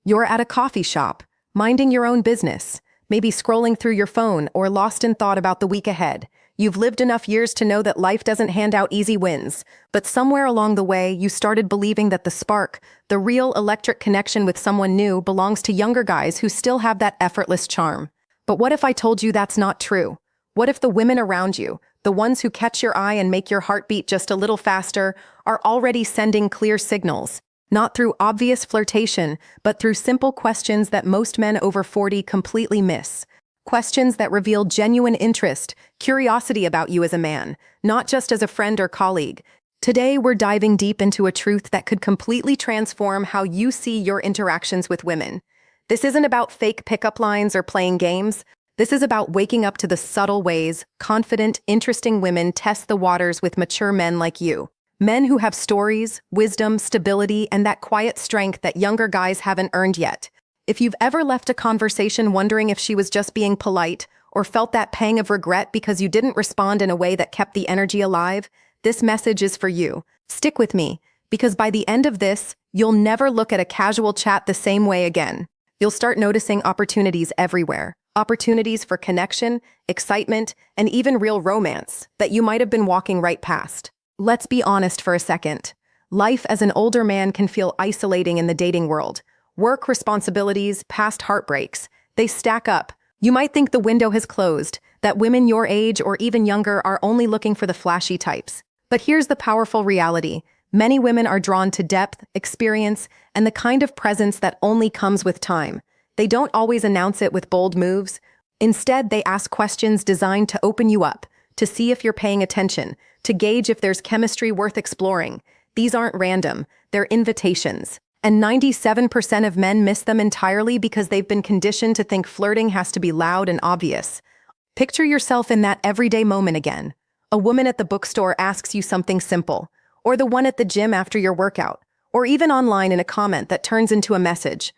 You're at a coffee shop, minding your own business, maybe scrolling through your phone or lost in thought about the week ahead. You've lived enough years to know that life doesn't hand out easy wins, but somewhere along the way, you started believing that the spark, the real electric connection with someone new, belongs to younger guys who still have that effortless charm. But what if I told you that's not true? What if the women around you, the ones who catch your eye and make your heart beat just a little faster, are already sending clear signals? Not through obvious flirtation, but through simple questions that most men over 40 completely miss. Questions that reveal genuine interest, curiosity about you as a man, not just as a friend or colleague. Today, we're diving deep into a truth that could completely transform how you see your interactions with women. This isn't about fake pickup lines or playing games. This is about waking up to the subtle ways confident, interesting women test the waters with mature men like you. Men who have stories, wisdom, stability, and that quiet strength that younger guys haven't earned yet. If you've ever left a conversation wondering if she was just being polite, or felt that pang of regret because you didn't respond in a way that kept the energy alive, this message is for you. Stick with me, because by the end of this, you'll never look at a casual chat the same way again. You'll start noticing opportunities everywhere. Opportunities for connection, excitement, and even real romance that you might have been walking right past. Let's be honest for a second. Life as an older man can feel isolating in the dating world. Work responsibilities, past heartbreaks, they stack up. You might think the window has closed, that women your age or even younger are only looking for the flashy types. But here's the powerful reality. Many women are drawn to depth, experience, and the kind of presence that only comes with time. They don't always announce it with bold moves. Instead, they ask questions designed to open you up, to see if you're paying attention, to gauge if there's chemistry worth exploring. These aren't random, they're invitations. And 97% of men miss them entirely because they've been conditioned to think flirting has to be loud and obvious. Picture yourself in that everyday moment again. A woman at the bookstore asks you something simple, or the one at the gym after your workout, or even online in a comment that turns into a message.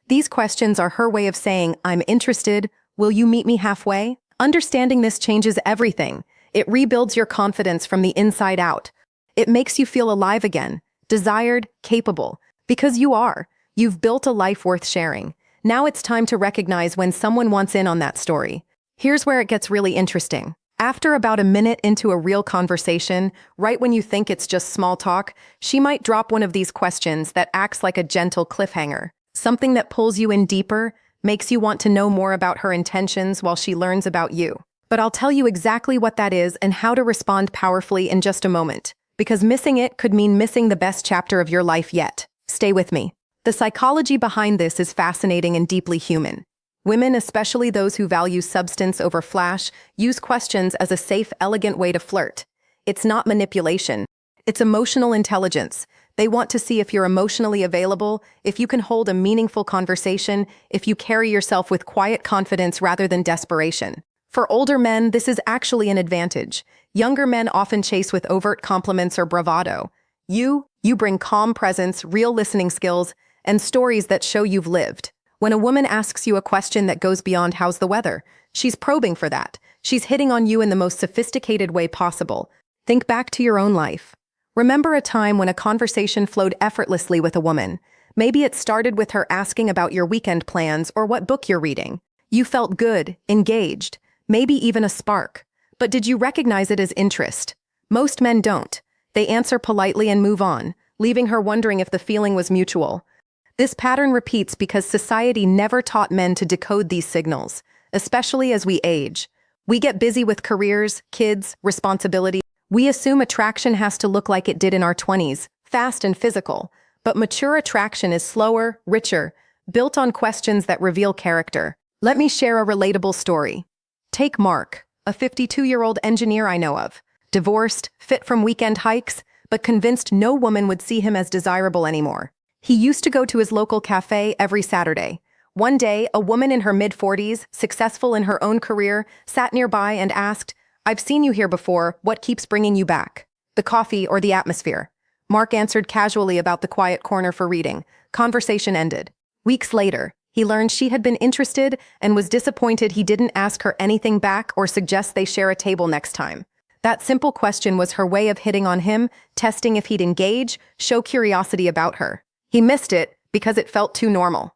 These questions are her way of saying, "I'm interested, will you meet me halfway?" Understanding this changes everything. It rebuilds your confidence from the inside out. It makes you feel alive again, desired, capable. Because you are. You've built a life worth sharing. Now it's time to recognize when someone wants in on that story. Here's where it gets really interesting. After about a minute into a real conversation, right when you think it's just small talk, she might drop one of these questions that acts like a gentle cliffhanger. Something that pulls you in deeper, makes you want to know more about her intentions while she learns about you. But I'll tell you exactly what that is and how to respond powerfully in just a moment. Because missing it could mean missing the best chapter of your life yet. Stay with me. The psychology behind this is fascinating and deeply human. Women, especially those who value substance over flash, use questions as a safe, elegant way to flirt. It's not manipulation. It's emotional intelligence. They want to see if you're emotionally available, if you can hold a meaningful conversation, if you carry yourself with quiet confidence rather than desperation. For older men, this is actually an advantage. Younger men often chase with overt compliments or bravado. You bring calm presence, real listening skills, and stories that show you've lived. When a woman asks you a question that goes beyond "how's the weather?" she's probing for that. She's hitting on you in the most sophisticated way possible. Think back to your own life. Remember a time when a conversation flowed effortlessly with a woman. Maybe it started with her asking about your weekend plans or what book you're reading. You felt good, engaged, maybe even a spark. But did you recognize it as interest? Most men don't. They answer politely and move on, leaving her wondering if the feeling was mutual. This pattern repeats because society never taught men to decode these signals, especially as we age. We get busy with careers, kids, responsibilities. We assume attraction has to look like it did in our 20s, fast and physical. But mature attraction is slower, richer, built on questions that reveal character. Let me share a relatable story. Take Mark, a 52-year-old engineer I know of. Divorced, fit from weekend hikes, but convinced no woman would see him as desirable anymore. He used to go to his local cafe every Saturday. One day, a woman in her mid-40s, successful in her own career, sat nearby and asked, "I've seen you here before, what keeps bringing you back? The coffee or the atmosphere?" Mark answered casually about the quiet corner for reading. Conversation ended. Weeks later, he learned she had been interested and was disappointed he didn't ask her anything back or suggest they share a table next time. That simple question was her way of hitting on him, testing if he'd engage, show curiosity about her. He missed it because it felt too normal.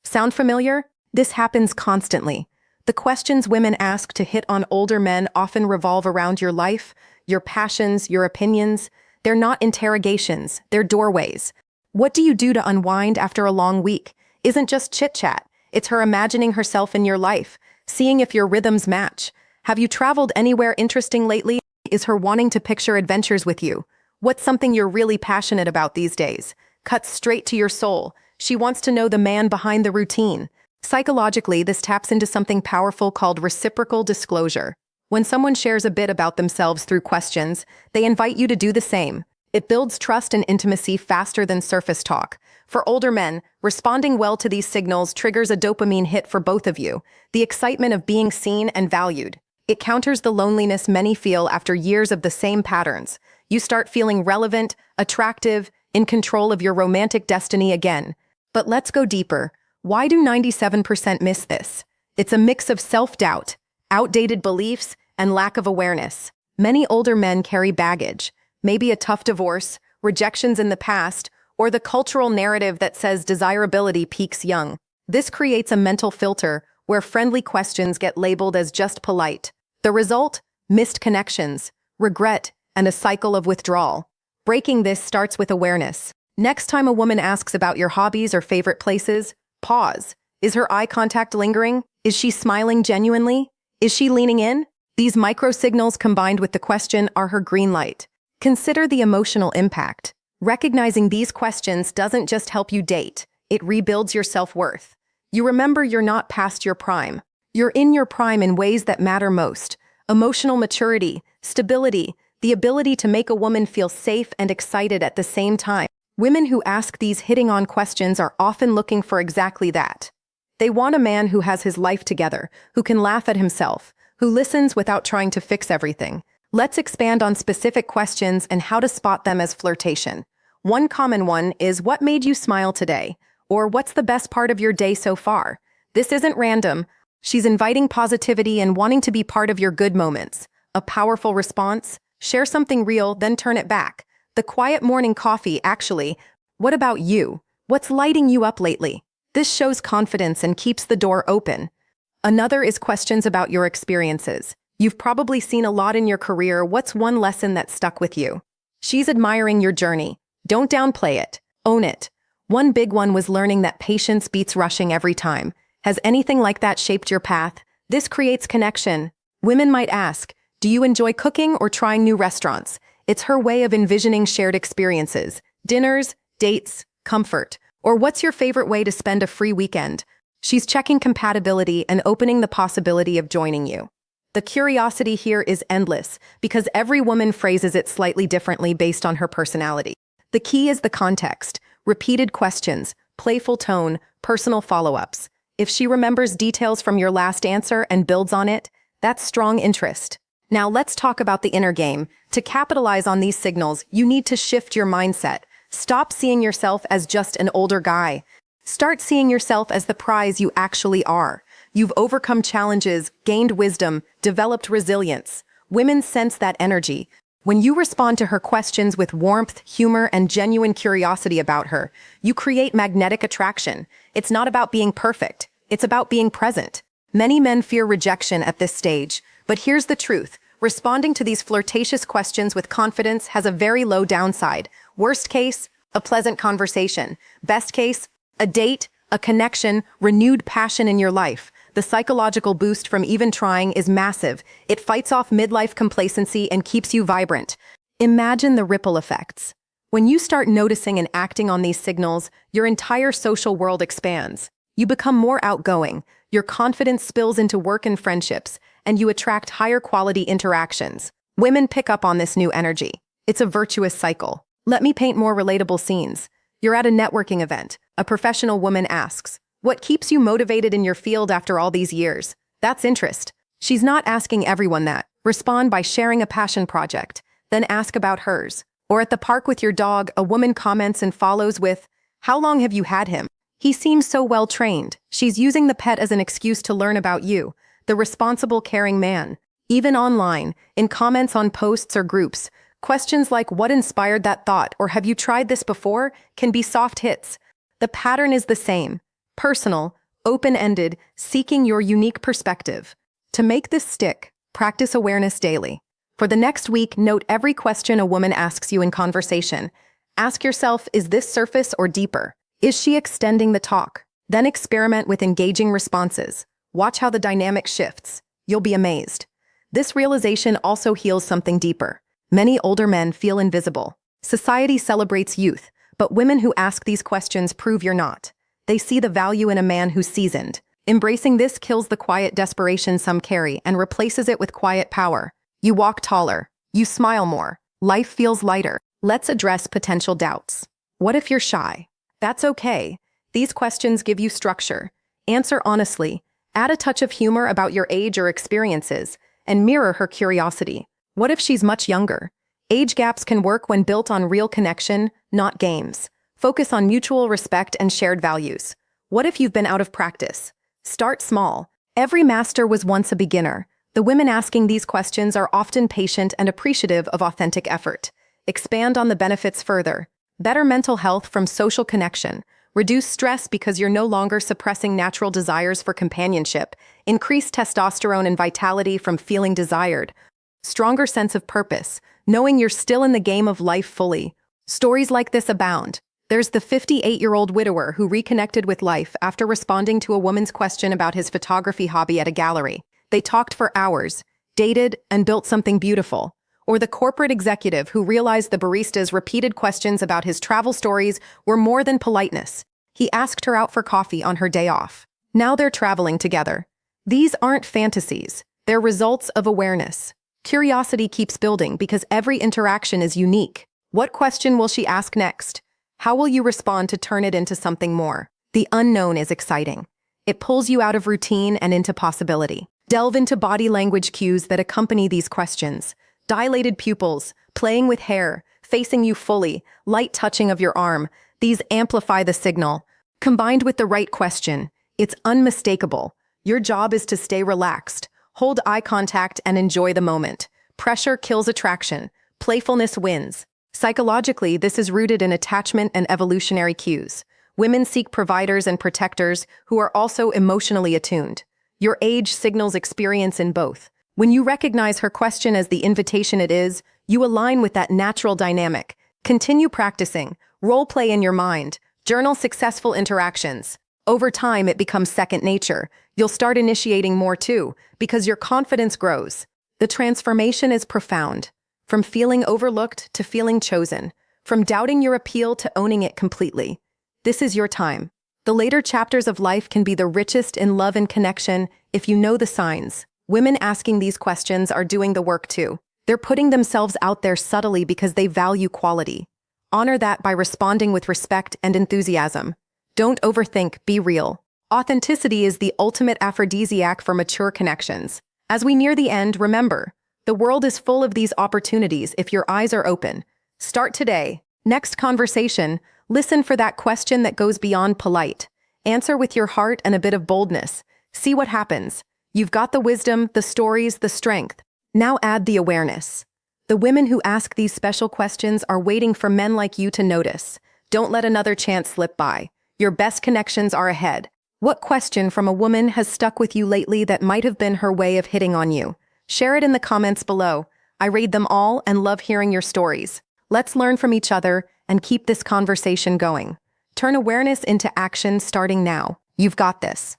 Sound familiar? This happens constantly. The questions women ask to hit on older men often revolve around your life, your passions, your opinions. They're not interrogations, they're doorways. What do you do to unwind after a long week? Isn't just chit-chat. It's her imagining herself in your life, seeing if your rhythms match. Have you traveled anywhere interesting lately? Is her wanting to picture adventures with you? What's something you're really passionate about these days? Cuts straight to your soul. She wants to know the man behind the routine. Psychologically, this taps into something powerful called reciprocal disclosure. When someone shares a bit about themselves through questions, they invite you to do the same. It builds trust and intimacy faster than surface talk. For older men, responding well to these signals triggers a dopamine hit for both of you, the excitement of being seen and valued. It counters the loneliness many feel after years of the same patterns. You start feeling relevant, attractive, in control of your romantic destiny again. But let's go deeper. Why do 97% miss this? It's a mix of self-doubt, outdated beliefs, and lack of awareness. Many older men carry baggage, maybe a tough divorce, rejections in the past, or the cultural narrative that says desirability peaks young. This creates a mental filter where friendly questions get labeled as just polite. The result? Missed connections, regret, and a cycle of withdrawal. Breaking this starts with awareness. Next time a woman asks about your hobbies or favorite places, pause. Is her eye contact lingering? Is she smiling genuinely? Is she leaning in? These micro signals combined with the question are her green light. Consider the emotional impact. Recognizing these questions doesn't just help you date, it rebuilds your self-worth. You remember you're not past your prime. You're in your prime in ways that matter most. Emotional maturity, stability, the ability to make a woman feel safe and excited at the same time. Women who ask these hitting-on questions are often looking for exactly that. They want a man who has his life together, who can laugh at himself, who listens without trying to fix everything. Let's expand on specific questions and how to spot them as flirtation. One common one is, what made you smile today? Or what's the best part of your day so far? This isn't random. She's inviting positivity and wanting to be part of your good moments. A powerful response? Share something real, then turn it back. The quiet morning coffee, actually. What about you? What's lighting you up lately? This shows confidence and keeps the door open. Another is questions about your experiences. You've probably seen a lot in your career. What's one lesson that stuck with you? She's admiring your journey. Don't downplay it. Own it. One big one was learning that patience beats rushing every time. Has anything like that shaped your path? This creates connection. Women might ask, do you enjoy cooking or trying new restaurants? It's her way of envisioning shared experiences. Dinners, dates, comfort. Or what's your favorite way to spend a free weekend? She's checking compatibility and opening the possibility of joining you. The curiosity here is endless because every woman phrases it slightly differently based on her personality. The key is the context, repeated questions, playful tone, personal follow-ups. If she remembers details from your last answer and builds on it, that's strong interest. Now let's talk about the inner game. To capitalize on these signals, you need to shift your mindset. Stop seeing yourself as just an older guy. Start seeing yourself as the prize you actually are. You've overcome challenges, gained wisdom, developed resilience. Women sense that energy. When you respond to her questions with warmth, humor, and genuine curiosity about her, you create magnetic attraction. It's not about being perfect. It's about being present. Many men fear rejection at this stage, but here's the truth. Responding to these flirtatious questions with confidence has a very low downside. Worst case, a pleasant conversation. Best case, a date, a connection, renewed passion in your life. The psychological boost from even trying is massive. It fights off midlife complacency and keeps you vibrant. Imagine the ripple effects. When you start noticing and acting on these signals, your entire social world expands. You become more outgoing, your confidence spills into work and friendships, and you attract higher quality interactions. Women pick up on this new energy. It's a virtuous cycle. Let me paint more relatable scenes. You're at a networking event. A professional woman asks, what keeps you motivated in your field after all these years? That's interest. She's not asking everyone that. Respond by sharing a passion project, then ask about hers. Or at the park with your dog, a woman comments and follows with, how long have you had him? He seems so well trained. She's using the pet as an excuse to learn about you, the responsible, caring man. Even online, in comments on posts or groups, questions like what inspired that thought or have you tried this before can be soft hits. The pattern is the same. personal, open-ended, seeking your unique perspective. To make this stick, practice awareness daily. For the next week, note every question a woman asks you in conversation. Ask yourself, is this surface or deeper? Is she extending the talk? Then experiment with engaging responses. Watch how the dynamic shifts. You'll be amazed. This realization also heals something deeper. Many older men feel invisible. Society celebrates youth, but women who ask these questions prove you're not. They see the value in a man who's seasoned. Embracing this kills the quiet desperation some carry and replaces it with quiet power. You walk taller. You smile more. Life feels lighter. Let's address potential doubts. What if you're shy? That's okay. These questions give you structure. Answer honestly. Add a touch of humor about your age or experiences, and mirror her curiosity. What if she's much younger? Age gaps can work when built on real connection, not games. Focus on mutual respect and shared values. What if you've been out of practice? Start small. Every master was once a beginner. The women asking these questions are often patient and appreciative of authentic effort. Expand on the benefits further. Better mental health from social connection. Reduce stress because you're no longer suppressing natural desires for companionship. Increase testosterone and vitality from feeling desired. Stronger sense of purpose, knowing you're still in the game of life fully. Stories like this abound. There's the 58-year-old widower who reconnected with life after responding to a woman's question about his photography hobby at a gallery. They talked for hours, dated, and built something beautiful. Or the corporate executive who realized the barista's repeated questions about his travel stories were more than politeness. He asked her out for coffee on her day off. Now they're traveling together. These aren't fantasies. They're results of awareness. Curiosity keeps building because every interaction is unique. What question will she ask next? How will you respond to turn it into something more? The unknown is exciting. It pulls you out of routine and into possibility. Delve into body language cues that accompany these questions. Dilated pupils, playing with hair, facing you fully, light touching of your arm. These amplify the signal. Combined with the right question, it's unmistakable. Your job is to stay relaxed. Hold eye contact and enjoy the moment. Pressure kills attraction. Playfulness wins. Psychologically, this is rooted in attachment and evolutionary cues. Women seek providers and protectors who are also emotionally attuned. Your age signals experience in both. When you recognize her question as the invitation it is, you align with that natural dynamic. Continue practicing. Role play in your mind. Journal successful interactions. Over time, it becomes second nature. You'll start initiating more too, because your confidence grows. The transformation is profound. From feeling overlooked to feeling chosen. From doubting your appeal to owning it completely. This is your time. The later chapters of life can be the richest in love and connection if you know the signs. Women asking these questions are doing the work too. They're putting themselves out there subtly because they value quality. Honor that by responding with respect and enthusiasm. Don't overthink, be real. Authenticity is the ultimate aphrodisiac for mature connections. As we near the end, remember, the world is full of these opportunities if your eyes are open. Start today. Next conversation, listen for that question that goes beyond polite. Answer with your heart and a bit of boldness. See what happens. You've got the wisdom, the stories, the strength. Now add the awareness. The women who ask these special questions are waiting for men like you to notice. Don't let another chance slip by. Your best connections are ahead. What question from a woman has stuck with you lately that might have been her way of hitting on you? Share it in the comments below. I read them all and love hearing your stories. Let's learn from each other and keep this conversation going. Turn awareness into action starting now. You've got this.